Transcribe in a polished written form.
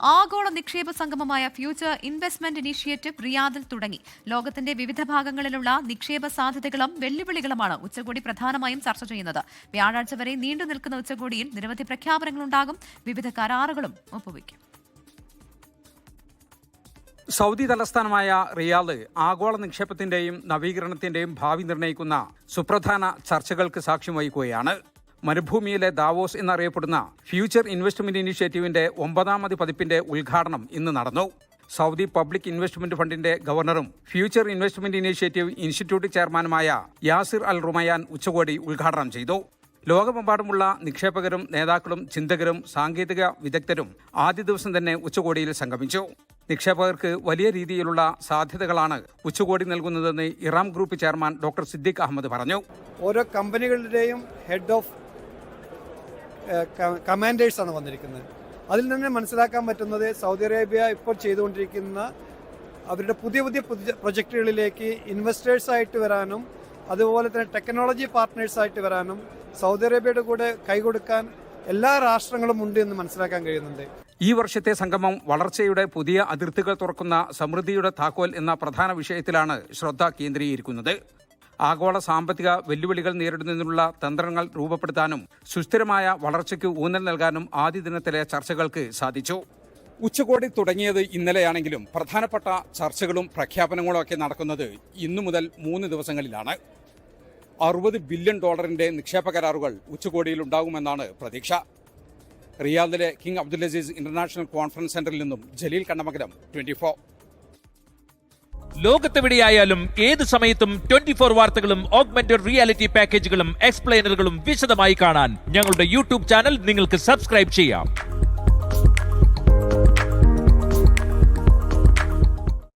ആഗോള നിക്ഷേപ സംഗമമായ future investment initiative റിയാദിൽ തുടങ്ങി. ലോകത്തിന്റെ വിവിധ ഭാഗങ്ങളിലുള്ള നിക്ഷേപ സാധ്യതകളും വെല്ലുവിളികളുമാണ് ഉച്ചകോടി പ്രധാനമായും ചർച്ച ചെയ്യുന്നത്. വ്യാഴാഴ്ച വരെ നീണ്ടു നിൽക്കുന്ന ഉച്ചകോടിയിൽ നിരവധി പ്രഖ്യാപനങ്ങളുണ്ടാകും. വിവിധ കരാറുകളും ഒപ്പുവയ്ക്കും. സൗദി തലസ്ഥാനമായ റിയാദ് ആഗോള നിക്ഷേപത്തിന്റെയും നവീകരണത്തിന്റെയും ഭാവി നിർണ്ണയിക്കുന്ന സുപ്രധാന ചർച്ചകൾക്ക് സാക്ഷ്യം വഹിക്കുകയാണ്. മരുഭൂമിയിലെ ദാവോസ് എന്നറിയപ്പെടുന്ന ഫ്യൂച്ചർ ഇൻവെസ്റ്റ്മെന്റ് ഇനീഷ്യേറ്റീവിന്റെ 9ാമത് പതിപ്പിന്റെ ഉദ്ഘാടനം ഇന്ന് നടന്നു. സൗദി പബ്ലിക് ഇൻവെസ്റ്റ്മെന്റ് ഫണ്ടിന്റെ ഗവർണറും ഫ്യൂച്ചർ ഇൻവെസ്റ്റ്മെന്റ് ഇനീഷ്യേറ്റീവ് ഇൻസ്റ്റിറ്റ്യൂട്ട് ചെയർമാനുമായ യാസിർ അൽ റുമയാൻ ഉച്ചകോടി ഉദ്ഘാടനം ചെയ്തു. ലോകമെമ്പാടുമുള്ള നിക്ഷേപകരും നേതാക്കളും ചിന്തകരും സാങ്കേതിക വിദഗ്ധരും ആദ്യ ദിവസം തന്നെ ഉച്ചകോടിയിൽ സംഗമിച്ചു. നിക്ഷേപകർക്ക് വലിയ രീതിയിലുള്ള സാധ്യതകളാണ് ഉച്ചകോടി നൽകുന്നതെന്ന് Eram group chairman doctor Siddeek Ahmed പറഞ്ഞു. ഓരോ കമ്പനികളുടെയും ഹെഡ് ഓഫ് കമാൻഡേഴ്സ് ആണ് വന്നിരിക്കുന്നത്. അതിൽ നിന്ന് മനസ്സിലാക്കാൻ പറ്റുന്നത് സൗദി അറേബ്യ ഇപ്പോൾ ചെയ്തുകൊണ്ടിരിക്കുന്ന അവരുടെ പുതിയ പ്രൊജക്റ്റുകളിലേക്ക് ഇൻവെസ്റ്റേഴ്സായിട്ട് വരാനും അതുപോലെ തന്നെ ടെക്നോളജി പാർട്ട്നേഴ്സായിട്ട് വരാനും സൗദി അറേബ്യയുടെ കൂടെ കൈകൊടുക്കാൻ എല്ലാ രാഷ്ട്രങ്ങളും ഉണ്ട് എന്ന് മനസ്സിലാക്കാൻ കഴിയുന്നുണ്ട്. ഈ വർഷത്തെ സംഗമം വളർച്ചയുടെ പുതിയ അതിർത്തികൾ തുറക്കുന്ന സമൃദ്ധിയുടെ താക്കോൽ എന്ന പ്രധാന വിഷയത്തിലാണ് ശ്രദ്ധ കേന്ദ്രീകരിക്കുന്നത്. ആഗോള സാമ്പത്തിക വെല്ലുവിളികൾ നേരിടുന്നതിനുള്ള തന്ത്രങ്ങൾ രൂപപ്പെടുത്താനും സുസ്ഥിരമായ വളർച്ചയ്ക്ക് ഊന്നൽ നൽകാനും ആദ്യ ദിനത്തിലെ ചർച്ചകൾക്ക് സാധിച്ചു. ഉച്ചകോടി തുടങ്ങിയത് ഇന്നലെയാണെങ്കിലും പ്രധാനപ്പെട്ട ചർച്ചകളും പ്രഖ്യാപനങ്ങളും ഒക്കെ നടക്കുന്നത് ഇന്നു മുതൽ 3 ദിവസങ്ങളിലാണ്. $60 ബില്യൺ നിക്ഷേപ കരാറുകൾ ഉച്ചകോടിയിൽ ഉണ്ടാകുമെന്നാണ് പ്രതീക്ഷ. റിയാദിലെ കിങ് അബ്ദുൽ-അസീസ് ഇന്റർനാഷണൽ കോൺഫറൻസ് സെന്ററിൽ നിന്നും ജലീൽ കണ്ണമംഗലം, 24. ലോകത്തെവിടെയായാലും ഏത് സമയത്തും 24 വാർത്തകളും ഓഗ്മെന്റഡ് റിയാലിറ്റി പാക്കേജുകളും എക്സ്പ്ലെയിനറുകളും വിശദമായി കാണാൻ ഞങ്ങളുടെ യൂട്യൂബ് ചാനൽ നിങ്ങൾക്ക് സബ്സ്ക്രൈബ് ചെയ്യാം.